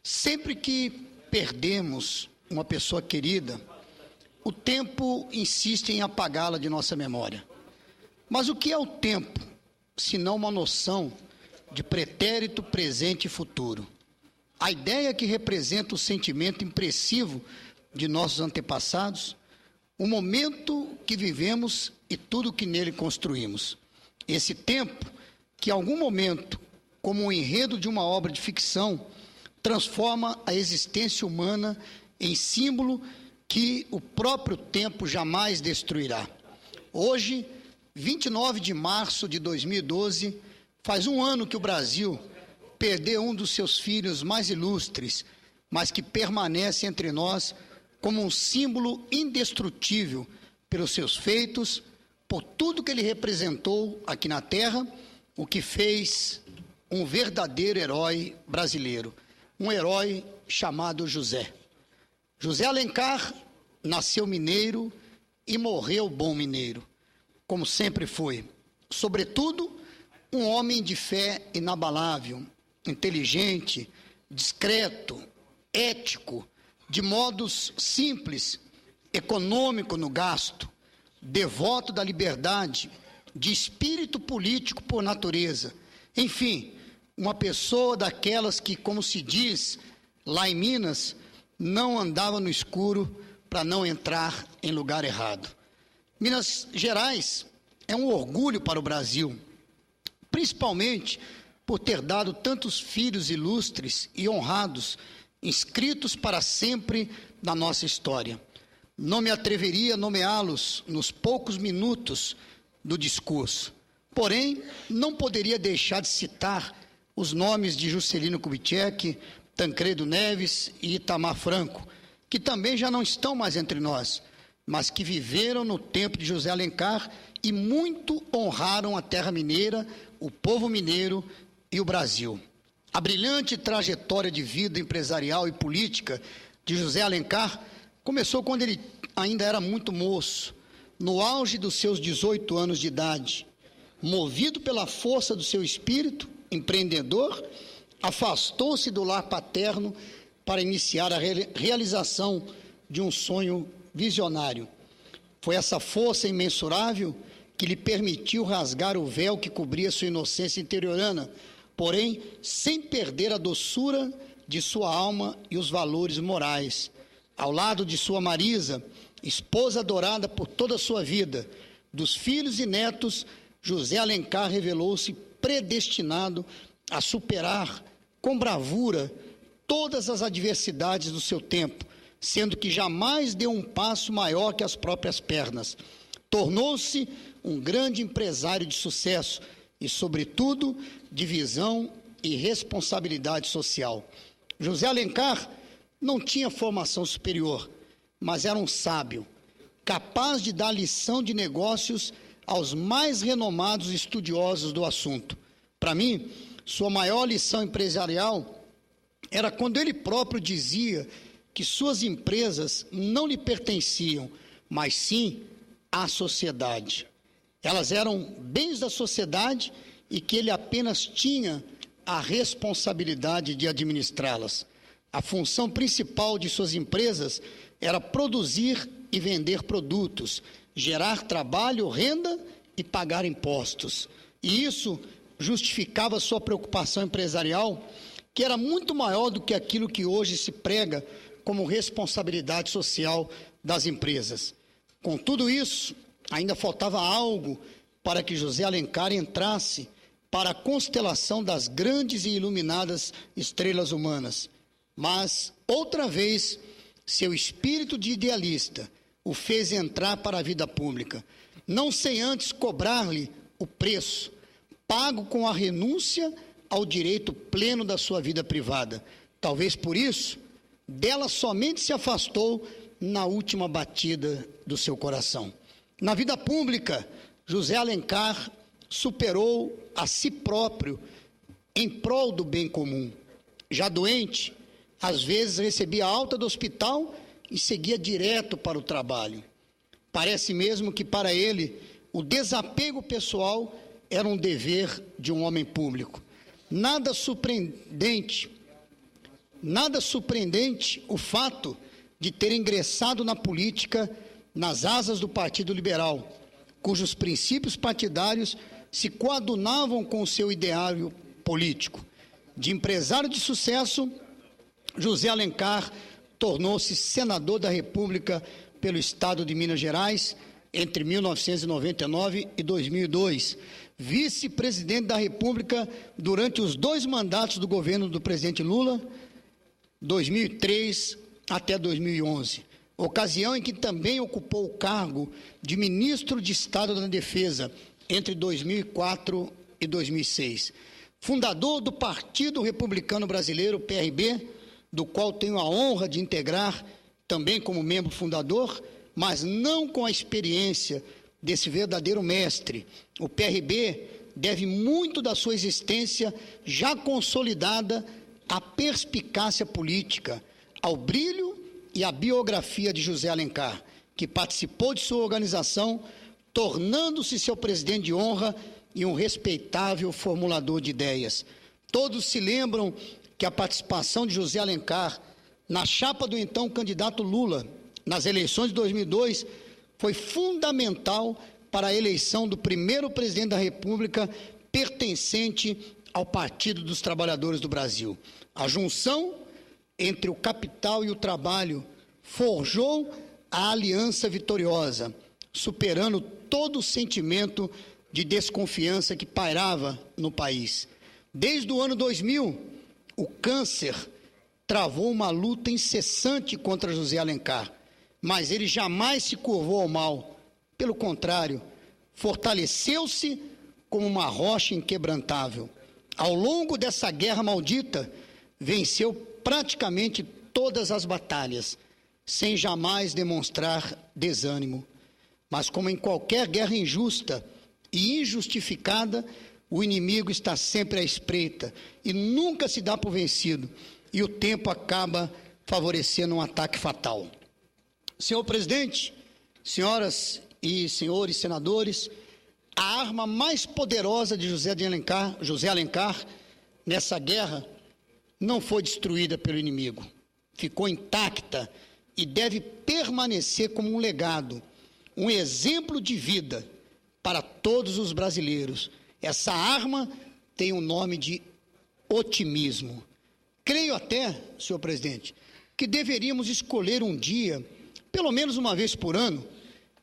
Sempre que perdemos uma pessoa querida, o tempo insiste em apagá-la de nossa memória. Mas o que é o tempo, senão uma noção de pretérito, presente e futuro? A ideia que representa o sentimento impressivo de nossos antepassados, o momento que vivemos e tudo que nele construímos. Esse tempo que, em algum momento, como um enredo de uma obra de ficção, transforma a existência humana em símbolo que o próprio tempo jamais destruirá. Hoje, 29 de março de 2012, faz um ano que o Brasil perdeu um dos seus filhos mais ilustres, mas que permanece entre nós como um símbolo indestrutível pelos seus feitos, por tudo que ele representou aqui na Terra, o que fez um verdadeiro herói brasileiro, um herói chamado José. José Alencar nasceu mineiro e morreu bom mineiro, como sempre foi. Sobretudo, um homem de fé inabalável, inteligente, discreto, ético, de modos simples, econômico no gasto, devoto da liberdade, de espírito político por natureza. Enfim, uma pessoa daquelas que, como se diz lá em Minas, não andava no escuro para não entrar em lugar errado. Minas Gerais é um orgulho para o Brasil, principalmente por ter dado tantos filhos ilustres e honrados, inscritos para sempre na nossa história. Não me atreveria a nomeá-los nos poucos minutos do discurso. Porém, não poderia deixar de citar os nomes de Juscelino Kubitschek, Tancredo Neves e Itamar Franco, que também já não estão mais entre nós, mas que viveram no tempo de José Alencar e muito honraram a terra mineira, o povo mineiro e o Brasil. A brilhante trajetória de vida empresarial e política de José Alencar começou quando ele ainda era muito moço, no auge dos seus 18 anos de idade. Movido pela força do seu espírito empreendedor, afastou-se do lar paterno para iniciar a realização de um sonho visionário. Foi essa força imensurável que lhe permitiu rasgar o véu que cobria sua inocência interiorana, porém sem perder a doçura de sua alma e os valores morais. Ao lado de sua Marisa, esposa adorada por toda a sua vida, dos filhos e netos, José Alencar revelou-se predestinado a superar com bravura todas as adversidades do seu tempo, sendo que jamais deu um passo maior que as próprias pernas. Tornou-se um grande empresário de sucesso e, sobretudo, de visão e responsabilidade social. José Alencar não tinha formação superior, mas era um sábio, capaz de dar lição de negócios aos mais renomados estudiosos do assunto. Para mim, sua maior lição empresarial era quando ele próprio dizia que suas empresas não lhe pertenciam, mas sim à sociedade. Elas eram bens da sociedade e que ele apenas tinha a responsabilidade de administrá-las. A função principal de suas empresas era produzir e vender produtos, gerar trabalho, renda e pagar impostos. E isso justificava sua preocupação empresarial, que era muito maior do que aquilo que hoje se prega como responsabilidade social das empresas. Com tudo isso, ainda faltava algo para que José Alencar entrasse para a constelação das grandes e iluminadas estrelas humanas. Mas, outra vez, seu espírito de idealista o fez entrar para a vida pública, não sem antes cobrar-lhe o preço, pago com a renúncia ao direito pleno da sua vida privada. Talvez por isso, dela somente se afastou na última batida do seu coração. Na vida pública, José Alencar superou a si próprio em prol do bem comum. Já doente, às vezes recebia alta do hospital e seguia direto para o trabalho. Parece mesmo que para ele o desapego pessoal era um dever de um homem público. Nada surpreendente Nada surpreendente o fato de ter ingressado na política nas asas do Partido Liberal, cujos princípios partidários se coadunavam com o seu ideário político. De empresário de sucesso, José Alencar tornou-se senador da República pelo Estado de Minas Gerais entre 1999 e 2002, vice-presidente da República durante os 2 mandatos do governo do presidente Lula, 2003 até 2011, ocasião em que também ocupou o cargo de ministro de Estado da Defesa entre 2004 e 2006. Fundador do Partido Republicano Brasileiro, PRB, do qual tenho a honra de integrar também como membro fundador, mas não com a experiência desse verdadeiro mestre. O PRB deve muito da sua existência já consolidada à perspicácia política, ao brilho e à biografia de José Alencar, que participou de sua organização, tornando-se seu presidente de honra e um respeitável formulador de ideias. Todos se lembram que a participação de José Alencar na chapa do então candidato Lula, nas eleições de 2002, foi fundamental para a eleição do primeiro presidente da República pertencente ao Partido dos Trabalhadores do Brasil. A junção entre o capital e o trabalho forjou a aliança vitoriosa, superando todo o sentimento de desconfiança que pairava no país. Desde o ano 2000, o câncer travou uma luta incessante contra José Alencar, mas ele jamais se curvou ao mal. Pelo contrário, fortaleceu-se como uma rocha inquebrantável. Ao longo dessa guerra maldita, venceu praticamente todas as batalhas, sem jamais demonstrar desânimo. Mas como em qualquer guerra injusta e injustificada, o inimigo está sempre à espreita e nunca se dá por vencido, e o tempo acaba favorecendo um ataque fatal. Senhor presidente, senhoras e senhores senadores, a arma mais poderosa de José Alencar nessa guerra não foi destruída pelo inimigo, ficou intacta e deve permanecer como um legado, um exemplo de vida para todos os brasileiros. Essa arma tem o nome de otimismo. Creio até, senhor presidente, que deveríamos escolher um dia, pelo menos uma vez por ano,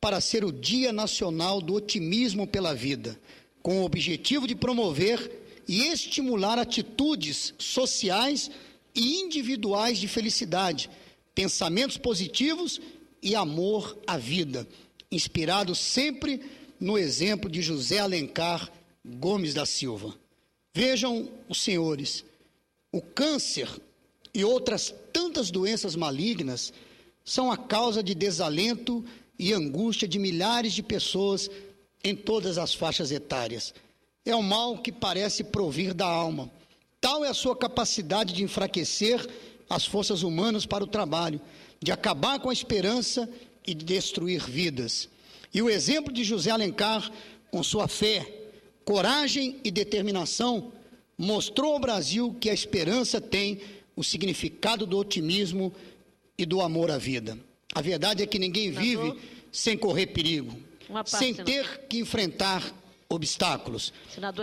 para ser o Dia Nacional do Otimismo pela Vida, com o objetivo de promover e estimular atitudes sociais e individuais de felicidade, pensamentos positivos e amor à vida, inspirado sempre no exemplo de José Alencar Gomes da Silva. Vejam os senhores, o câncer e outras tantas doenças malignas são a causa de desalento e angústia de milhares de pessoas em todas as faixas etárias. É um mal que parece provir da alma. Tal é a sua capacidade de enfraquecer as forças humanas para o trabalho, de acabar com a esperança e de destruir vidas. E o exemplo de José Alencar, com sua fé, coragem e determinação, mostrou ao Brasil que a esperança tem o significado do otimismo e do amor à vida. A verdade é que ninguém vive sem correr perigo, sem ter que enfrentar obstáculos.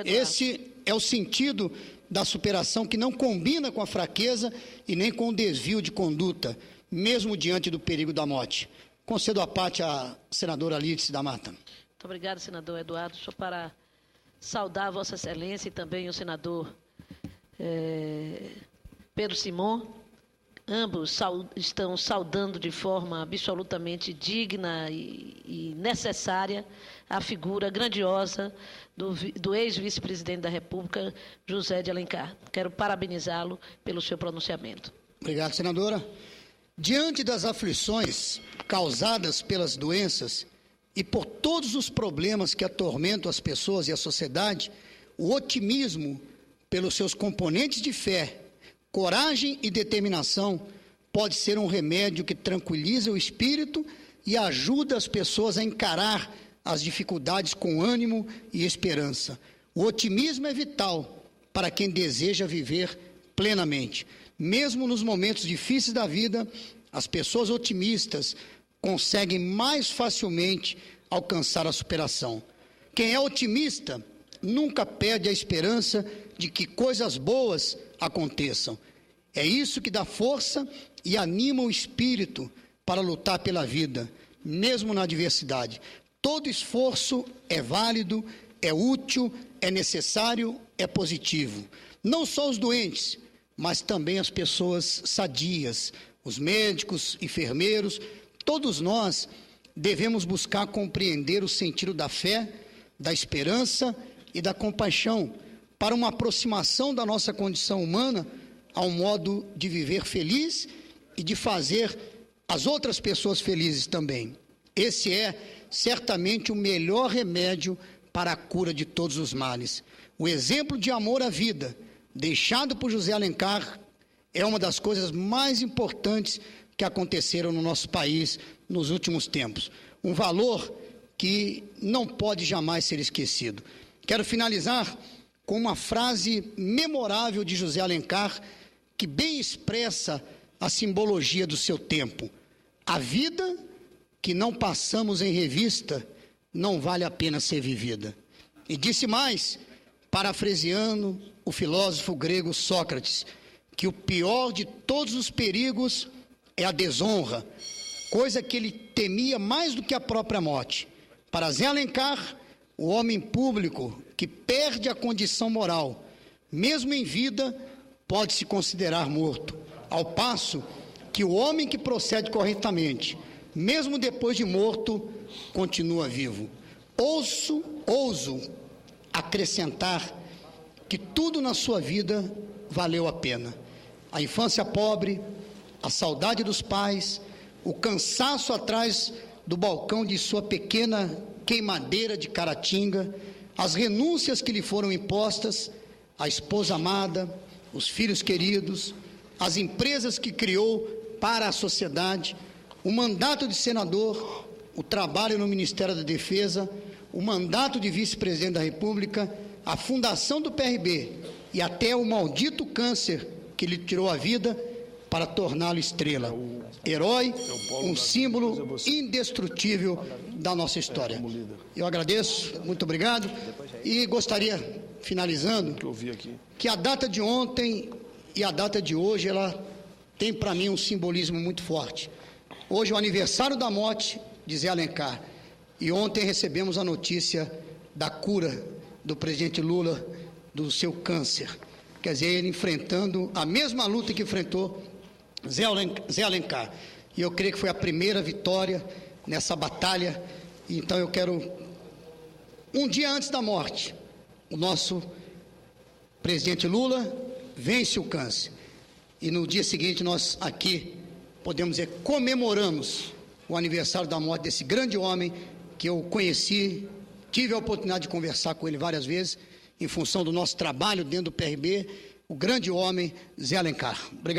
Esse é o sentido da superação, que não combina com a fraqueza e nem com o desvio de conduta, mesmo diante do perigo da morte. Concedo a parte à senadora Lídice da Mata. Muito obrigada, senador Eduardo. Só para saudar a Vossa Excelência e também o senador Pedro Simon. Ambos estão saudando de forma absolutamente digna e necessária a figura grandiosa do ex-vice-presidente da República, José de Alencar. Quero parabenizá-lo pelo seu pronunciamento. Obrigado, senadora. Diante das aflições causadas pelas doenças e por todos os problemas que atormentam as pessoas e a sociedade, o otimismo, pelos seus componentes de fé, coragem e determinação, pode ser um remédio que tranquiliza o espírito e ajuda as pessoas a encarar as dificuldades com ânimo e esperança. O otimismo é vital para quem deseja viver plenamente. Mesmo nos momentos difíceis da vida, as pessoas otimistas conseguem mais facilmente alcançar a superação. Quem é otimista nunca perde a esperança de que coisas boas aconteçam. É isso que dá força e anima o espírito para lutar pela vida, mesmo na adversidade. Todo esforço é válido, é útil, é necessário, é positivo. Não só os doentes, mas também as pessoas sadias, os médicos, enfermeiros, todos nós devemos buscar compreender o sentido da fé, da esperança e da compaixão para uma aproximação da nossa condição humana a um modo de viver feliz e de fazer as outras pessoas felizes também. Esse é certamente o melhor remédio para a cura de todos os males. O exemplo de amor à vida, deixado por José Alencar, é uma das coisas mais importantes que aconteceram no nosso país nos últimos tempos. Um valor que não pode jamais ser esquecido. Quero finalizar com uma frase memorável de José Alencar, que bem expressa a simbologia do seu tempo. A vida que não passamos em revista não vale a pena ser vivida. E disse mais, parafraseando o filósofo grego Sócrates, que o pior de todos os perigos é a desonra, coisa que ele temia mais do que a própria morte. Para Zé Alencar, o homem público que perde a condição moral, mesmo em vida, pode se considerar morto, ao passo que o homem que procede corretamente, mesmo depois de morto, continua vivo. Ouso acrescentar que tudo na sua vida valeu a pena. A infância pobre, a saudade dos pais, o cansaço atrás do balcão de sua pequena queimadeira de Caratinga, as renúncias que lhe foram impostas, a esposa amada, os filhos queridos, as empresas que criou para a sociedade, o mandato de senador, o trabalho no Ministério da Defesa, o mandato de vice-presidente da República, a fundação do PRB e até o maldito câncer que lhe tirou a vida para torná-lo estrela, herói, um símbolo indestrutível da nossa história. Eu agradeço, muito obrigado, e gostaria, finalizando, que a data de ontem e a data de hoje, ela tem para mim um simbolismo muito forte. Hoje é o aniversário da morte de Zé Alencar, e ontem recebemos a notícia da cura do presidente Lula do seu câncer. Quer dizer, ele enfrentando a mesma luta que enfrentou Zé Alencar. E eu creio que foi a primeira vitória nessa batalha. Então eu quero, um dia antes da morte, o nosso presidente Lula vence o câncer. E no dia seguinte nós aqui, podemos dizer, comemoramos o aniversário da morte desse grande homem que eu conheci, tive a oportunidade de conversar com ele várias vezes, em função do nosso trabalho dentro do PRB, o grande homem Zé Alencar. Obrigado.